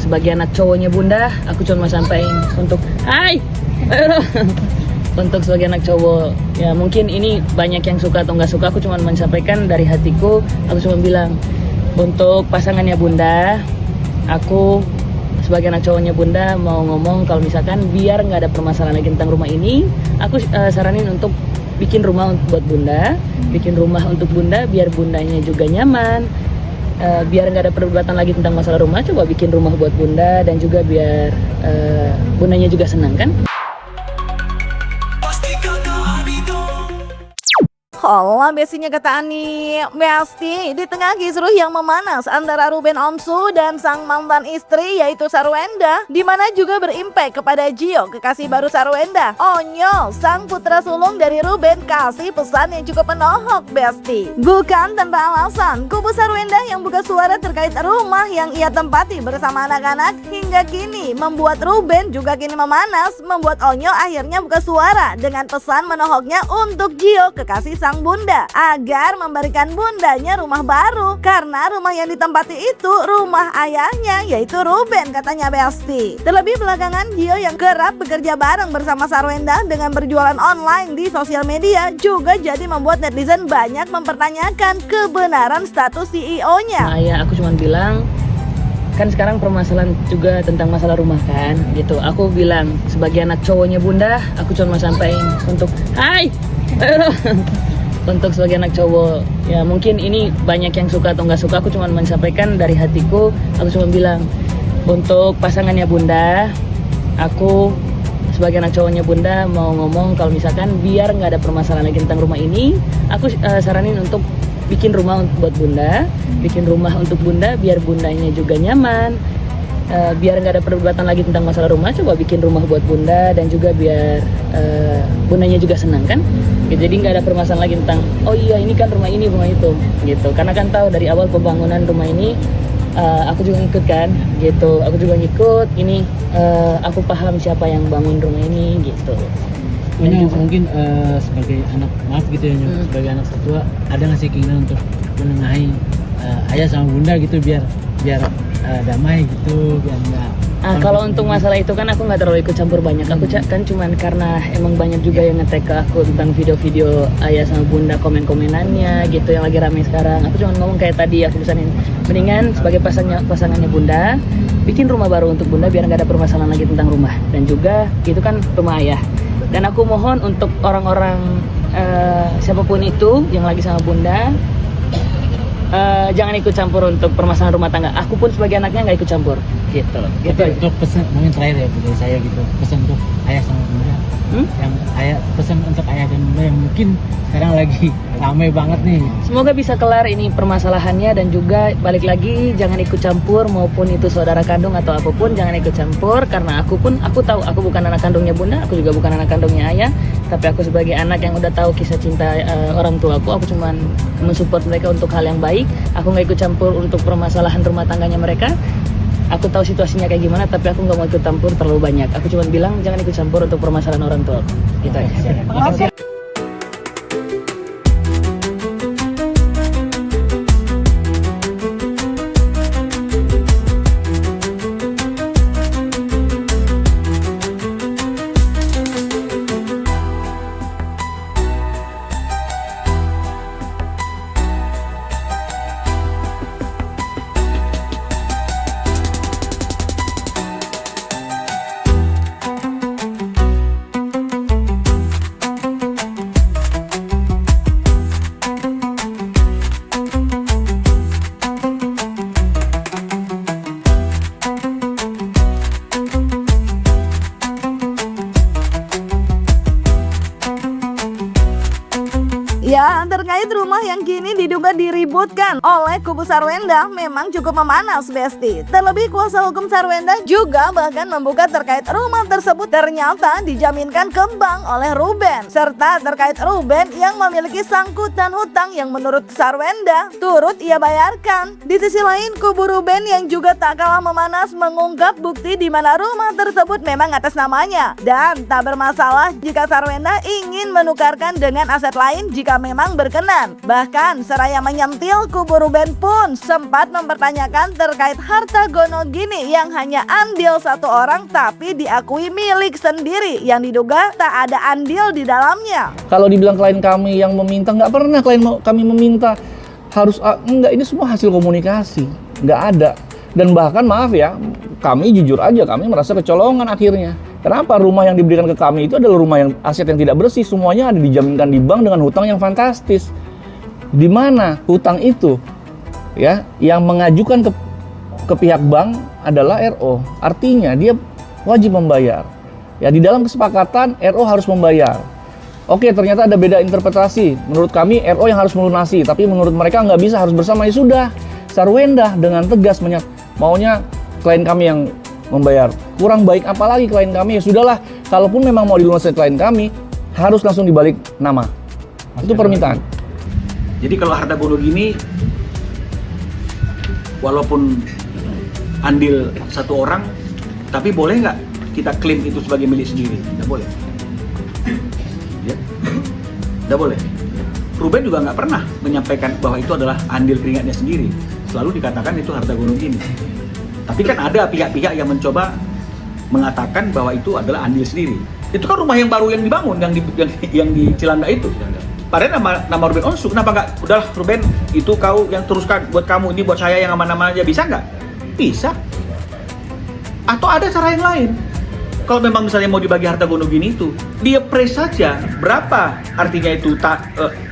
sebagai anak cowoknya Bunda, aku cuma mau sampaikan untuk hai untuk sebagai anak cowok, ya mungkin ini banyak yang suka atau nggak suka, aku cuma menyampaikan dari hatiku. Aku cuma bilang untuk pasangannya Bunda, aku sebagai anak cowoknya Bunda mau ngomong kalau misalkan biar nggak ada permasalahan lagi tentang rumah ini, aku saranin untuk bikin rumah buat Bunda, bikin rumah untuk Bunda biar Bundanya juga nyaman, biar nggak ada perdebatan lagi tentang masalah rumah. Coba bikin rumah buat Bunda dan juga biar Bundanya juga senang kan. Hola bestinya kata Ani. Besti, di tengah kisruh yang memanas antara Ruben Onsu dan sang mantan istri yaitu Sarwenda, di mana juga berimpact kepada Gio, kekasih baru Sarwenda. Onyo, sang putra sulung dari Ruben, kasih pesan yang cukup menohok Besti. Bukan tanpa alasan, kubu Sarwenda yang buka suara terkait rumah yang ia tempati bersama anak-anak hingga kini membuat Ruben juga kini memanas, membuat Onyo akhirnya buka suara dengan pesan menohoknya untuk Gio, kekasih sang bunda, agar memberikan bundanya rumah baru karena rumah yang ditempati itu rumah ayahnya yaitu Ruben, katanya Besti. Terlebih belakangan Gio yang kerap bekerja bareng bersama Sarwenda dengan berjualan online di sosial media juga jadi membuat netizen banyak mempertanyakan kebenaran status CEO-nya. Nah ya, aku cuma bilang kan sekarang permasalahan juga tentang masalah rumah kan gitu. Aku bilang sebagai anak cowoknya Bunda, aku cuma mau sampaikan untuk hai untuk sebagai anak cowok, ya mungkin ini banyak yang suka atau nggak suka, aku cuma menyampaikan dari hatiku. Aku cuma bilang untuk pasangannya Bunda, aku sebagai anak cowoknya Bunda mau ngomong kalau misalkan biar nggak ada permasalahan lagi tentang rumah ini, aku saranin untuk bikin rumah buat Bunda, bikin rumah untuk Bunda biar Bundanya juga nyaman, biar nggak ada perdebatan lagi tentang masalah rumah. Coba bikin rumah buat Bunda dan juga biar Bundanya juga senang kan. Jadi nggak ada permasalahan lagi tentang oh iya ini kan rumah ini rumah itu gitu, karena kan tahu dari awal pembangunan rumah ini aku juga ngikut kan gitu, aku juga ngikut ini, aku paham siapa yang bangun rumah ini gitu. Mungkin sebagai anak maaf gitu ya, sebagai anak tertua ada nggak sih keinginan untuk menengahi ayah sama bunda gitu biar damai gitu, biar nggak. Kalau untuk masalah itu kan aku nggak terlalu ikut campur banyak. Aku kan cuman karena emang banyak juga yang nge-tag ke aku tentang video-video ayah sama bunda, komen-komenannya gitu yang lagi ramai sekarang. Aku cuma ngomong kayak tadi, aku pesanin mendingan sebagai pasangannya Bunda bikin rumah baru untuk Bunda biar nggak ada permasalahan lagi tentang rumah, dan juga itu kan rumah ayah. Dan aku mohon untuk orang-orang siapapun itu yang lagi sama Bunda, jangan ikut campur untuk permasalahan rumah tangga. Aku pun sebagai anaknya nggak ikut campur gitu. Untuk pesan mungkin terakhir ya dari saya gitu, pesan untuk ayah sama bunda, yang pesan untuk ayah dan bunda yang mungkin sekarang lagi ramai banget nih. Semoga bisa kelar ini permasalahannya, dan juga balik lagi jangan ikut campur, maupun itu saudara kandung atau apapun jangan ikut campur, karena aku tahu aku bukan anak kandungnya Bunda, aku juga bukan anak kandungnya ayah, tapi aku sebagai anak yang udah tahu kisah cinta orang tua aku cuma mensupport mereka untuk hal yang baik. Aku nggak ikut campur untuk permasalahan rumah tangganya mereka. Aku tahu situasinya kayak gimana, tapi aku nggak mau ikut campur terlalu banyak. Aku cuma bilang jangan ikut campur untuk permasalahan orang tua aku. Gitu aja. Ya, terkait rumah yang kini diduga diributkan oleh kubu Sarwenda memang cukup memanas, Besti. Terlebih kuasa hukum Sarwenda juga bahkan membuka terkait rumah tersebut ternyata dijaminkan ke bank oleh Ruben, serta terkait Ruben yang memiliki sangkutan hutang yang menurut Sarwenda turut ia bayarkan. Di sisi lain, kubu Ruben yang juga tak kalah memanas mengungkap bukti di mana rumah tersebut memang atas namanya dan tak bermasalah jika Sarwenda ingin menukarkan dengan aset lain jika memang berkenan. Bahkan seraya menyentil, kubu Ruben pun sempat mempertanyakan terkait harta gonogini yang hanya andil satu orang tapi diakui milik sendiri yang diduga tak ada andil di dalamnya. Kalau dibilang klien kami yang meminta, nggak pernah kami meminta harus enggak, ini semua hasil komunikasi, nggak ada. Dan bahkan maaf ya, kami jujur aja, kami merasa kecolongan akhirnya. Kenapa? Rumah yang diberikan ke kami itu adalah rumah yang aset yang tidak bersih, semuanya ada dijaminkan di bank dengan hutang yang fantastis. Di mana hutang itu ya yang mengajukan ke pihak bank adalah RO. Artinya dia wajib membayar. Ya, di dalam kesepakatan RO harus membayar. Oke, ternyata ada beda interpretasi. Menurut kami RO yang harus melunasi, tapi menurut mereka nggak bisa, harus bersama. Ya sudah, Sarwenda dengan tegas maunya klien kami yang membayar. Kurang baik apalagi klien kami, ya sudahlah, kalaupun memang mau dilunasi klien kami, harus langsung dibalik nama. Itu permintaan. Jadi kalau harta gonogini, walaupun andil satu orang, tapi boleh nggak kita klaim itu sebagai milik sendiri? Nggak boleh. Ya, nggak boleh. Ruben juga nggak pernah menyampaikan bahwa itu adalah andil keringatnya sendiri. Selalu dikatakan itu harta gonogini. Tapi kan ada pihak-pihak yang mencoba mengatakan bahwa itu adalah andil sendiri. Itu kan rumah yang baru yang dibangun, yang di Cilanda itu. Padahal nama Ruben Onsu, kenapa nggak? Udah Ruben, itu kau yang teruskan buat kamu, ini buat saya yang aman-aman aja, bisa nggak? Bisa. Atau ada cara yang lain. Kalau memang misalnya mau dibagi harta gonogini itu, dia press saja berapa artinya itu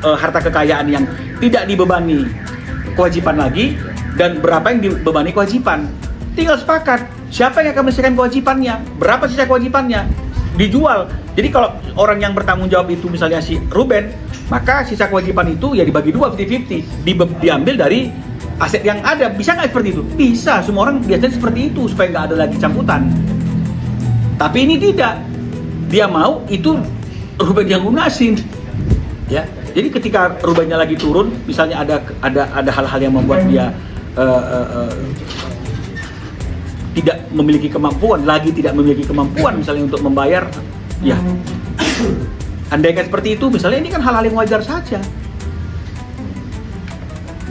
harta kekayaan yang tidak dibebani kewajiban lagi, dan berapa yang dibebani kewajiban. Tinggal sepakat, siapa yang akan menyelesaikan kewajibannya, berapa sisa kewajibannya, dijual. Jadi kalau orang yang bertanggung jawab itu misalnya si Ruben, maka sisa kewajiban itu ya dibagi dua, 50-50, diambil dari aset yang ada. Bisa nggak seperti itu? Bisa, semua orang biasanya seperti itu, supaya nggak ada lagi camputan. Tapi ini tidak, dia mau itu Ruben yang lunasin. Ya, jadi ketika Rubennya lagi turun, misalnya ada hal-hal yang membuat dia tidak memiliki kemampuan, misalnya untuk membayar, ya andaikan seperti itu, misalnya ini kan hal-hal yang wajar saja,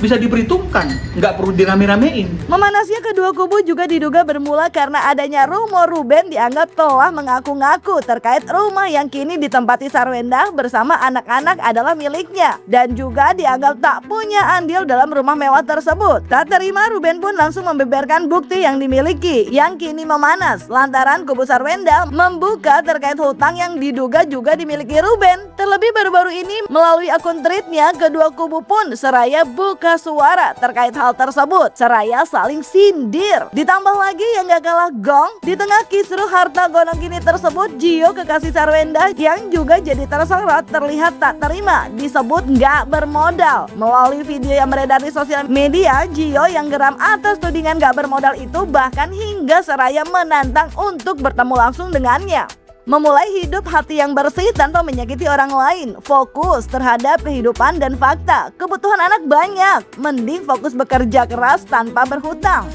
bisa diperhitungkan, nggak perlu dirame-ramein. Memanasnya kedua kubu juga diduga bermula karena adanya rumor Ruben dianggap telah mengaku-ngaku terkait rumah yang kini ditempati Sarwenda bersama anak-anak adalah miliknya, dan juga dianggap tak punya andil dalam rumah mewah tersebut. Tak terima, Ruben pun langsung membeberkan bukti yang dimiliki yang kini memanas lantaran kubu Sarwenda membuka terkait hutang yang diduga juga dimiliki Ruben. Terlebih baru-baru ini melalui akun tweetnya, kedua kubu pun seraya buka suara terkait hal tersebut, seraya saling sindir. Ditambah lagi yang gak kalah gong, di tengah kisruh harta gonogini tersebut, Gio kekasih Sarwenda yang juga jadi tersorot terlihat tak terima disebut gak bermodal. Melalui video yang beredar di sosial media, Gio yang geram atas tudingan gak bermodal itu bahkan hingga seraya menantang untuk bertemu langsung dengannya. Memulai hidup hati yang bersih tanpa menyakiti orang lain, fokus terhadap kehidupan dan fakta. Kebutuhan anak banyak, mending fokus bekerja keras tanpa berhutang.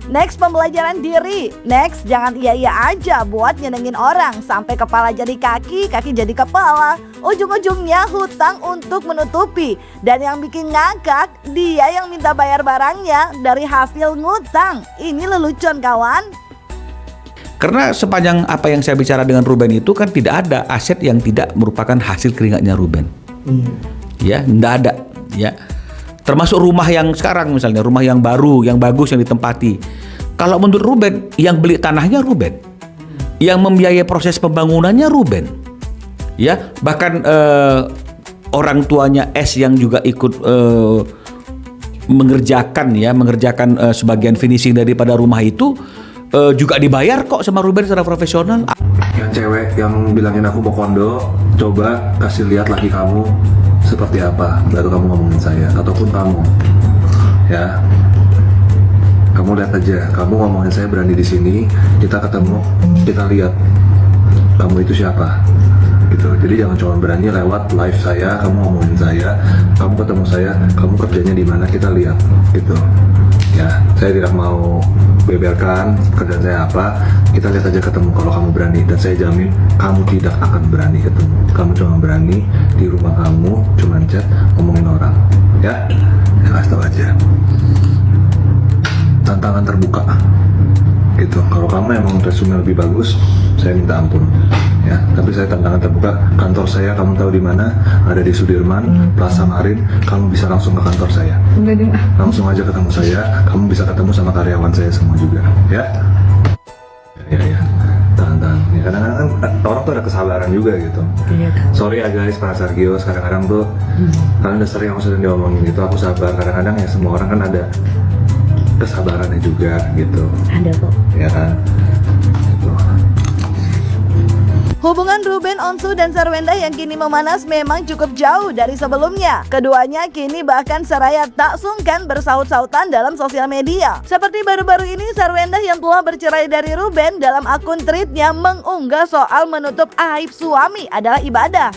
Next, pembelajaran diri. Next, jangan iya-iya aja buat nyenengin orang, sampai kepala jadi kaki, kaki jadi kepala. Ujung-ujungnya hutang untuk menutupi. Dan yang bikin ngakak, dia yang minta bayar barangnya dari hasil ngutang. Ini lelucon kawan. Karena sepanjang apa yang saya bicara dengan Ruben itu kan tidak ada aset yang tidak merupakan hasil keringatnya Ruben. Ya, tidak ada. Ya, termasuk rumah yang sekarang misalnya, rumah yang baru, yang bagus, yang ditempati. Kalau menurut Ruben, yang beli tanahnya Ruben, yang membiayai proses pembangunannya Ruben. Ya, bahkan orang tuanya S yang juga ikut mengerjakan sebagian finishing daripada rumah itu. Juga dibayar kok sama Ruben secara profesional. Yang cewek yang bilangin aku mau kondo, coba kasih lihat laki kamu seperti apa, baru kamu ngomongin saya, ataupun kamu, ya, kamu lihat aja, kamu ngomongin saya berani di sini, kita ketemu, kita lihat kamu itu siapa, gitu. Jadi jangan cuma berani lewat live saya, kamu ngomongin saya, kamu ketemu saya, kamu kerjanya di mana, kita lihat, gitu. Ya, saya tidak mau beberkan kerjaan saya apa. Kita lihat aja ketemu kalau kamu berani, dan saya jamin kamu tidak akan berani ketemu. Kamu cuma berani di rumah kamu, cuma chat, ngomongin orang. Ya, saya kasih tahu aja. Tantangan terbuka. Gitu. Kalau kamu emang resume lebih bagus, saya minta ampun. Ya, tapi saya tantangan terbuka. Kantor saya kamu tahu di mana? Ada di Sudirman, Plaza Marin. Kamu bisa langsung ke kantor saya. Langsung aja ketemu saya. Kamu bisa ketemu sama karyawan saya semua juga. Ya. Ya. Tahan. Ya, kadang-kadang orang tuh ada kesabaran juga gitu. Sorry ya guys, para Sargios, kadang-kadang tuh kalian udah sering aku sering diomongin gitu. Aku sabar. Kadang-kadang ya semua orang kan ada kesabarannya juga gitu. Ada kok. Ya kan. Gitu. Hubungan Ruben Onsu dan Sarwenda yang kini memanas memang cukup jauh dari sebelumnya. Keduanya kini bahkan seraya tak sungkan bersaut-sautan dalam sosial media. Seperti baru-baru ini Sarwenda yang telah bercerai dari Ruben dalam akun tweetnya mengunggah soal menutup aib suami adalah ibadah.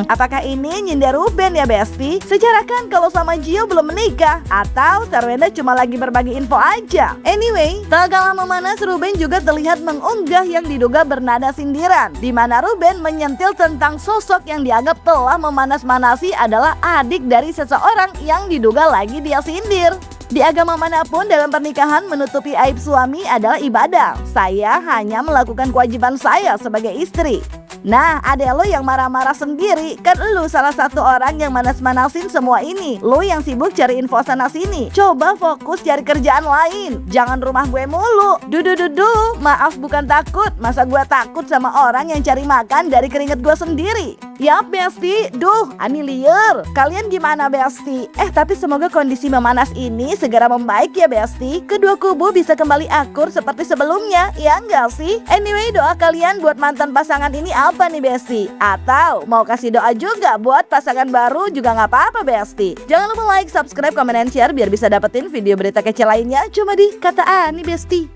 Apakah ini nyindir Ruben ya Besti? Secara kan kalau sama Gio belum menikah, atau Sarwenda cuma lagi berbagi info aja. Anyway, tak kalah memanas Ruben juga terlihat mengunggah yang diduga bernada sindiran, di mana Ruben menyentil tentang sosok yang dianggap telah memanas-manasi adalah adik dari seseorang yang diduga lagi dia sindir. Di agama manapun dalam pernikahan menutupi aib suami adalah ibadah. Saya hanya melakukan kewajiban saya sebagai istri. Nah, adek lo yang marah-marah sendiri, kan lu salah satu orang yang manas-manasin semua ini. Lu yang sibuk cari info sana sini. Coba fokus cari kerjaan lain. Jangan rumah gue mulu. Dudu, maaf bukan takut. Masa gue takut sama orang yang cari makan dari keringet gue sendiri? Yap Besti, ani liar. Kalian gimana Besti? Tapi semoga kondisi memanas ini segera membaik ya Besti. Kedua kubu bisa kembali akur seperti sebelumnya, ya enggak sih? Anyway, doa kalian buat mantan pasangan ini apa nih Besti? Atau mau kasih doa juga buat pasangan baru juga nggak apa-apa Besti. Jangan lupa like, subscribe, komen, dan share biar bisa dapetin video berita kece lainnya cuma di Kata Ani Besti.